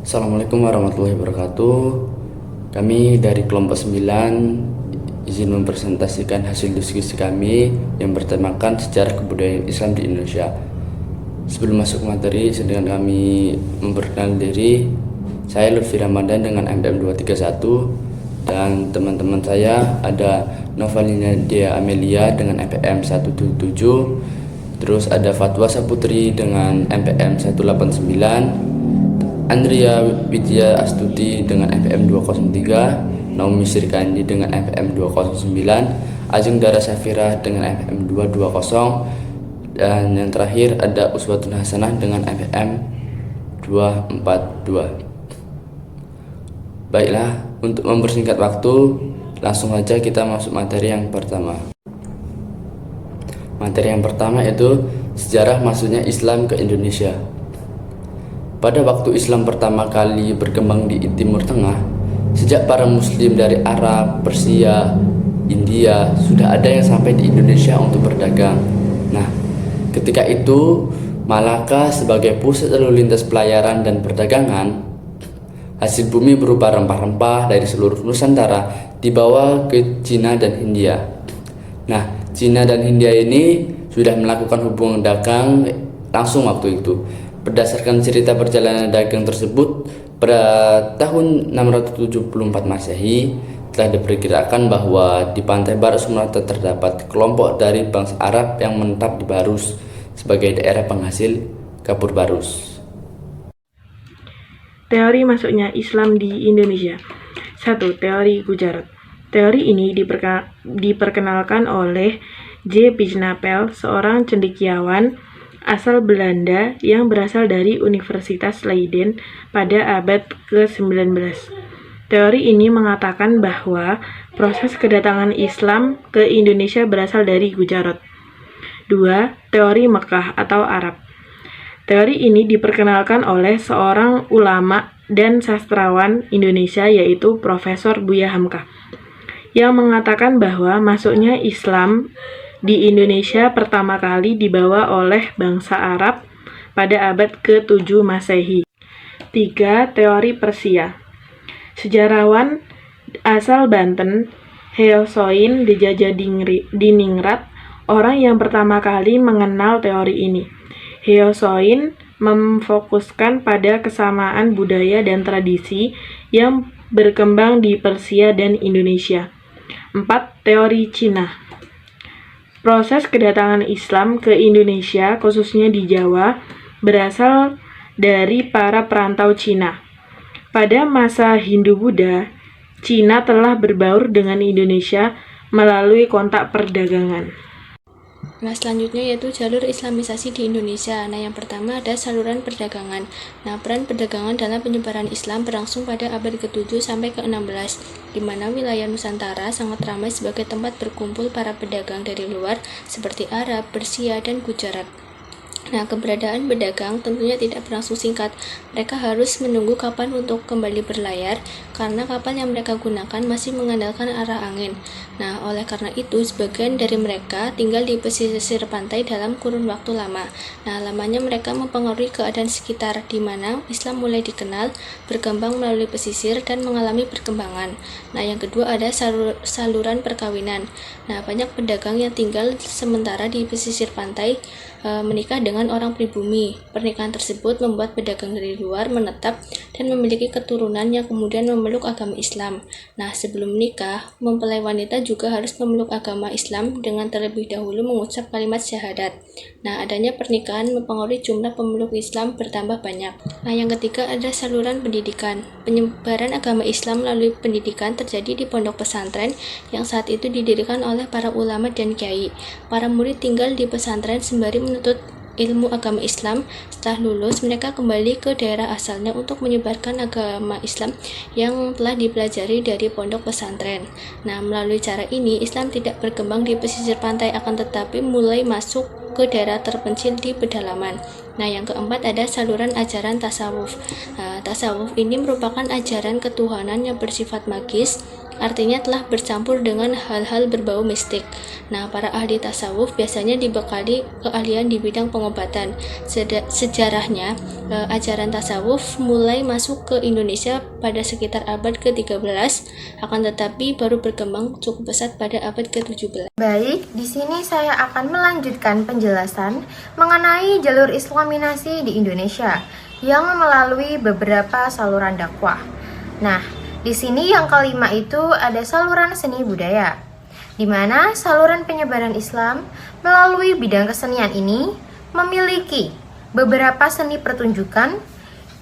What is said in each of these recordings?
Assalamualaikum warahmatullahi wabarakatuh. Kami dari kelompok 9 izin mempresentasikan hasil diskusi kami yang bertemakan sejarah kebudayaan Islam di Indonesia. Sebelum masuk materi, sedang kami memperkenalkan diri. Saya Lutfi Ramadan dengan MPM 231 dan teman-teman saya ada Novalina Dea Amelia dengan MPM 177, terus ada Fatwa Saputri dengan MPM 189, Andrea Widya Astuti dengan MPM 203, Naomi Sirkandi dengan MPM 209, Ajeng Dara Safira dengan MPM 220, dan yang terakhir ada Uswatun Hasanah dengan MPM 242. Baiklah, untuk mempersingkat waktu, langsung saja kita masuk materi yang pertama. Materi yang pertama yaitu sejarah masuknya Islam ke Indonesia. Pada waktu Islam pertama kali berkembang di Timur Tengah, sejak para Muslim dari Arab, Persia, India sudah ada yang sampai di Indonesia untuk berdagang. Nah, ketika itu Malaka sebagai pusat lalu lintas pelayaran dan perdagangan, hasil bumi berupa rempah-rempah dari seluruh Nusantara dibawa ke Cina dan Hindia. Nah, Cina dan Hindia ini sudah melakukan hubungan dagang langsung waktu itu. Berdasarkan cerita perjalanan dagang tersebut, pada tahun 674 Masehi telah diperkirakan bahwa di pantai barat Sumatera terdapat kelompok dari bangsa Arab yang menetap di Barus sebagai daerah penghasil kapur barus. Teori masuknya Islam di Indonesia. 1. Teori Gujarat. Teori ini diperkenalkan oleh J. Pisnapel, seorang cendekiawan asal Belanda yang berasal dari Universitas Leiden pada abad ke-19. Teori ini mengatakan bahwa proses kedatangan Islam ke Indonesia berasal dari Gujarat. 2. Teori Mekah atau Arab. Teori ini diperkenalkan oleh seorang ulama dan sastrawan Indonesia yaitu Profesor Buya Hamka, yang mengatakan bahwa masuknya Islam di Indonesia pertama kali dibawa oleh bangsa Arab pada abad ke-7 Masehi. 3. Teori Persia. Sejarawan asal Banten, Heosoin Diningrat, orang yang pertama kali mengenal teori ini. Heosoin memfokuskan pada kesamaan budaya dan tradisi yang berkembang di Persia dan Indonesia. 4. Teori Cina. Proses kedatangan Islam ke Indonesia, khususnya di Jawa, berasal dari para perantau Cina. Pada masa Hindu-Buddha, Cina telah berbaur dengan Indonesia melalui kontak perdagangan. Nah, selanjutnya yaitu jalur Islamisasi di Indonesia. Nah, yang pertama ada saluran perdagangan. Nah, peran perdagangan dalam penyebaran Islam berlangsung pada abad ke-7 sampai ke-16, di mana wilayah Nusantara sangat ramai sebagai tempat berkumpul para pedagang dari luar seperti Arab, Persia, dan Gujarat. Nah, keberadaan pedagang tentunya tidak berlangsung singkat. Mereka harus menunggu kapan untuk kembali berlayar, karena kapal yang mereka gunakan masih mengandalkan arah angin. Nah, oleh karena itu, sebagian dari mereka tinggal di pesisir pantai dalam kurun waktu lama. Nah, lamanya mereka mempengaruhi keadaan sekitar, di mana Islam mulai dikenal, berkembang melalui pesisir, dan mengalami perkembangan. Nah, yang kedua ada saluran perkawinan. Nah, banyak pedagang yang tinggal sementara di pesisir pantai menikah dengan orang pribumi. Pernikahan tersebut membuat pedagang dari luar menetap dan memiliki keturunan yang kemudian memeluk agama Islam. Nah, sebelum menikah, mempelai wanita juga harus memeluk agama Islam dengan terlebih dahulu mengucap kalimat syahadat. Nah, adanya pernikahan mempengaruhi jumlah pemeluk Islam bertambah banyak. Nah, yang ketiga ada saluran pendidikan. Penyebaran agama Islam melalui pendidikan terjadi di pondok pesantren yang saat itu didirikan oleh para ulama dan kiai. Para murid tinggal di pesantren sembari menuntut ilmu agama Islam. Setelah lulus, mereka kembali ke daerah asalnya untuk menyebarkan agama Islam yang telah dipelajari dari pondok pesantren. Nah, melalui cara ini, Islam tidak berkembang di pesisir pantai, akan tetapi mulai masuk ke daerah terpencil di pedalaman. Nah, yang keempat ada saluran ajaran tasawuf. Nah, tasawuf ini merupakan ajaran ketuhanan yang bersifat magis, artinya telah bercampur dengan hal-hal berbau mistik. Nah, para ahli tasawuf biasanya dibekali keahlian di bidang pengobatan. Sejarahnya, ajaran tasawuf mulai masuk ke Indonesia pada sekitar abad ke-13, akan tetapi baru berkembang cukup pesat pada abad ke-17. Baik, di sini saya akan melanjutkan penjelasan mengenai jalur islaminasi di Indonesia yang melalui beberapa saluran dakwah. Nah, di sini yang kelima itu ada saluran seni budaya, di mana saluran penyebaran Islam melalui bidang kesenian ini memiliki beberapa seni pertunjukan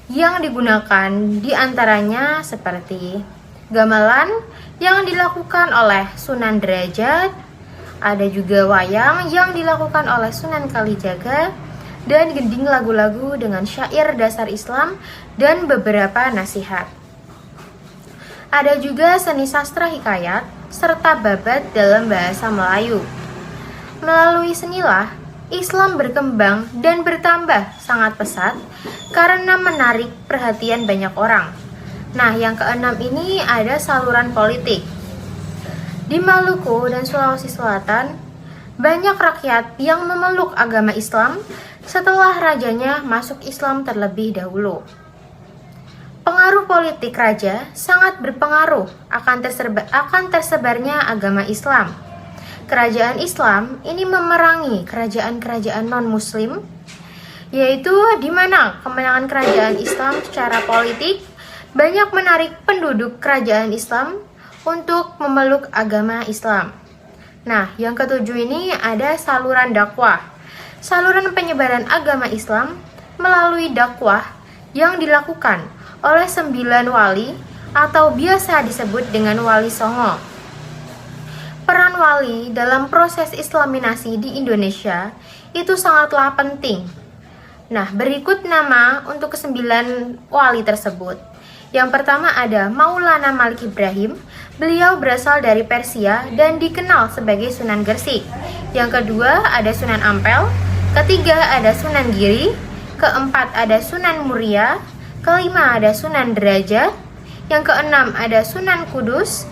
yang digunakan diantaranya seperti gamelan yang dilakukan oleh Sunan Derajat, ada juga wayang yang dilakukan oleh Sunan Kalijaga, dan gending lagu-lagu dengan syair dasar Islam dan beberapa nasihat. Ada juga seni sastra hikayat serta babat dalam bahasa Melayu. Melalui senilah Islam berkembang dan bertambah sangat pesat karena menarik perhatian banyak orang. Nah, yang keenam ini ada saluran politik. Di Maluku dan Sulawesi Selatan, banyak rakyat yang memeluk agama Islam setelah rajanya masuk Islam terlebih dahulu. Pengaruh politik raja sangat berpengaruh akan tersebarnya agama Islam. Kerajaan Islam ini memerangi kerajaan-kerajaan non-Muslim, yaitu di mana kemenangan kerajaan Islam secara politik banyak menarik penduduk kerajaan Islam untuk memeluk agama Islam. Nah, yang ketujuh ini ada saluran dakwah. Saluran penyebaran agama Islam melalui dakwah yang dilakukan oleh 9 wali atau biasa disebut dengan wali songo. Peran wali dalam proses islaminasi di Indonesia itu sangatlah penting. Nah, berikut nama untuk ke-9 wali tersebut. Yang pertama ada Maulana Malik Ibrahim. Beliau berasal dari Persia dan dikenal sebagai Sunan Gresik. Yang kedua ada Sunan Ampel. Ketiga ada Sunan Giri. Keempat ada Sunan Muria. Kelima ada Sunan Derajat. Yang keenam ada Sunan Kudus.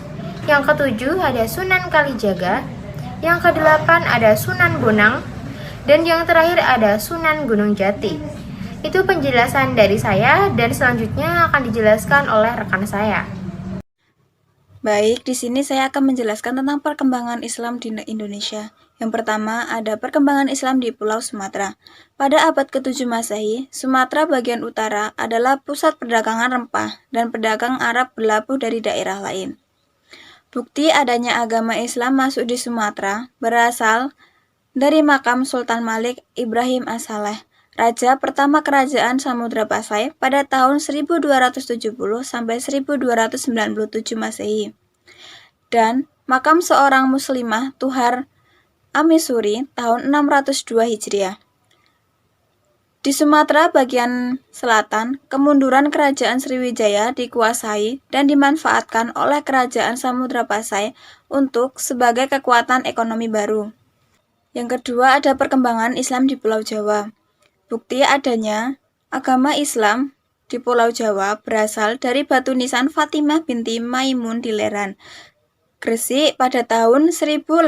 Yang ketujuh ada Sunan Kalijaga. Yang kedelapan ada Sunan Bonang. Dan yang terakhir ada Sunan Gunung Jati. Itu penjelasan dari saya dan selanjutnya akan dijelaskan oleh rekan saya. Baik, di sini saya akan menjelaskan tentang perkembangan Islam di Indonesia. Yang pertama, ada perkembangan Islam di Pulau Sumatera. Pada abad ke-7 Masehi, Sumatera bagian utara adalah pusat perdagangan rempah dan pedagang Arab berlabuh dari daerah lain. Bukti adanya agama Islam masuk di Sumatera berasal dari makam Sultan Malik Ibrahim As-Saleh, raja pertama kerajaan Samudra Pasai pada tahun 1270 sampai 1297 Masehi. Dan makam seorang muslimah Tuhar Amisuri tahun 602 Hijriah. Di Sumatera bagian selatan, kemunduran kerajaan Sriwijaya dikuasai dan dimanfaatkan oleh kerajaan Samudra Pasai untuk sebagai kekuatan ekonomi baru. Yang kedua ada perkembangan Islam di Pulau Jawa. Bukti adanya agama Islam di Pulau Jawa berasal dari batu nisan Fatimah binti Maimun di Leran, Gresik pada tahun 1082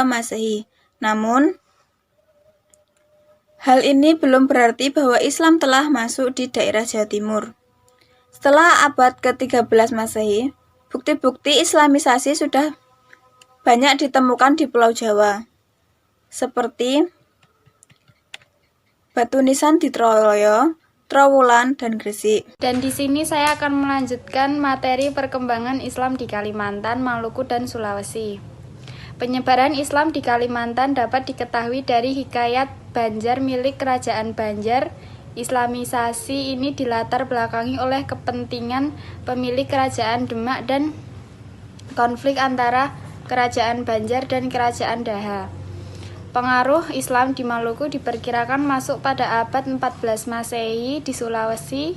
Masehi. Namun, hal ini belum berarti bahwa Islam telah masuk di daerah Jawa Timur. Setelah abad ke-13 Masehi, bukti-bukti Islamisasi sudah banyak ditemukan di Pulau Jawa, seperti batu nisan di Troloyo, Trowulan, dan Gresik. Dan di sini saya akan melanjutkan materi perkembangan Islam di Kalimantan, Maluku, dan Sulawesi. Penyebaran Islam di Kalimantan dapat diketahui dari hikayat Banjar milik Kerajaan Banjar. Islamisasi ini dilatar belakangi oleh kepentingan pemilik Kerajaan Demak dan konflik antara Kerajaan Banjar dan Kerajaan Daha. Pengaruh Islam di Maluku diperkirakan masuk pada abad 14 Masehi. Di Sulawesi,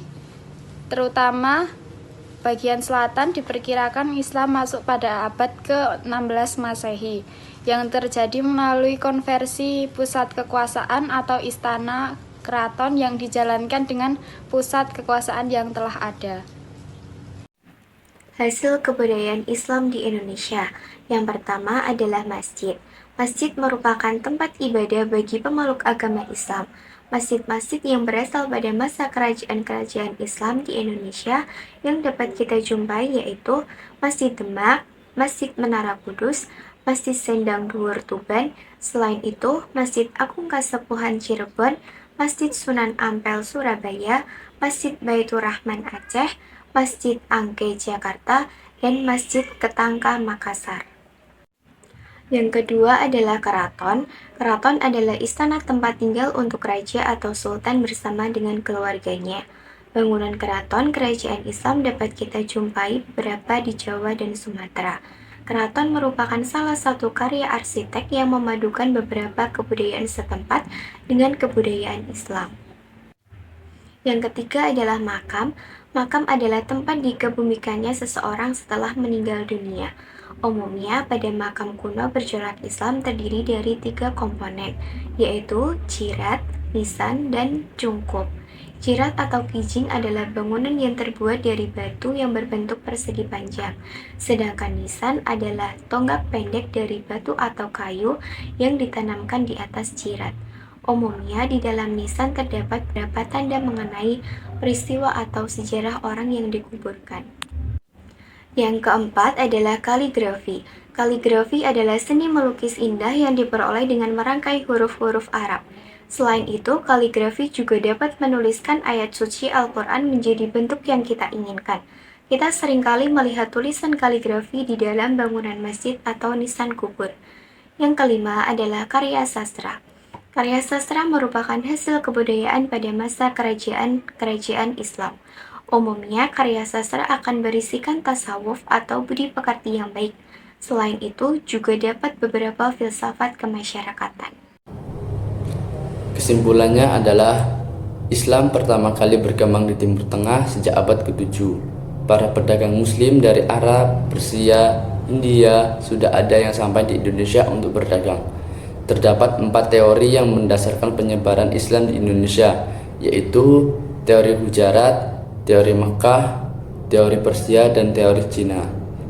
terutama bagian selatan, diperkirakan Islam masuk pada abad ke-16 Masehi, yang terjadi melalui konversi pusat kekuasaan atau istana keraton yang dijalankan dengan pusat kekuasaan yang telah ada. Hasil kebudayaan Islam di Indonesia. Yang pertama adalah masjid. Masjid merupakan tempat ibadah bagi pemeluk agama Islam. Masjid-masjid yang berasal pada masa kerajaan-kerajaan Islam di Indonesia yang dapat kita jumpai yaitu Masjid Demak, Masjid Menara Kudus, Masjid Sendang Duur Tuban, selain itu Masjid Agung Kasepuhan Cirebon, Masjid Sunan Ampel Surabaya, Masjid Baitur Rahman Aceh, Masjid Angke Jakarta, dan Masjid Ketangka Makassar. Yang kedua adalah keraton. Keraton adalah istana tempat tinggal untuk raja atau sultan bersama dengan keluarganya. Bangunan keraton kerajaan Islam dapat kita jumpai beberapa di Jawa dan Sumatera. Keraton merupakan salah satu karya arsitek yang memadukan beberapa kebudayaan setempat dengan kebudayaan Islam. Yang ketiga adalah makam. Makam adalah tempat dikebumikannya seseorang setelah meninggal dunia. Umumnya pada makam kuno bercorak Islam terdiri dari 3 komponen, yaitu jirat, nisan, dan cungkup. Jirat atau kijing adalah bangunan yang terbuat dari batu yang berbentuk persegi panjang, sedangkan nisan adalah tonggak pendek dari batu atau kayu yang ditanamkan di atas jirat. Umumnya di dalam nisan terdapat beberapa tanda mengenai peristiwa atau sejarah orang yang dikuburkan. Yang keempat adalah kaligrafi. Kaligrafi adalah seni melukis indah yang diperoleh dengan merangkai huruf-huruf Arab. Selain itu, kaligrafi juga dapat menuliskan ayat suci Al-Quran menjadi bentuk yang kita inginkan. Kita seringkali melihat tulisan kaligrafi di dalam bangunan masjid atau nisan kubur. Yang kelima adalah karya sastra. Karya sastra merupakan hasil kebudayaan pada masa kerajaan Islam. Umumnya, karya sastra akan berisikan tasawuf atau budi pekerti yang baik. Selain itu, juga dapat beberapa filsafat kemasyarakatan. Kesimpulannya adalah Islam pertama kali berkembang di Timur Tengah sejak abad ke-7. Para pedagang muslim dari Arab, Persia, India sudah ada yang sampai di Indonesia untuk berdagang. Terdapat 4 teori yang mendasarkan penyebaran Islam di Indonesia, yaitu teori Gujarat, teori Mekah, teori Persia, dan teori Cina.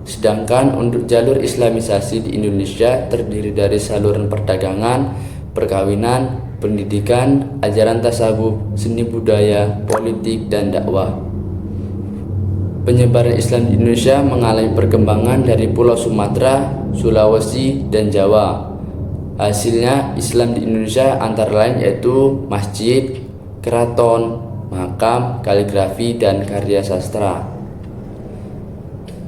Sedangkan untuk jalur Islamisasi di Indonesia terdiri dari saluran perdagangan, perkawinan, pendidikan, ajaran tasawuf, seni budaya, politik, dan dakwah. Penyebaran Islam di Indonesia mengalami perkembangan dari Pulau Sumatera, Sulawesi, dan Jawa. Hasilnya Islam di Indonesia antara lain yaitu masjid, keraton, makam, kaligrafi, dan karya sastra.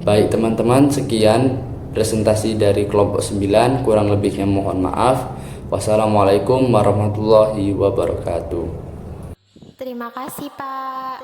Baik teman-teman, sekian presentasi dari kelompok 9, kurang lebihnya mohon maaf. Wassalamualaikum warahmatullahi wabarakatuh. Terima kasih, Pak.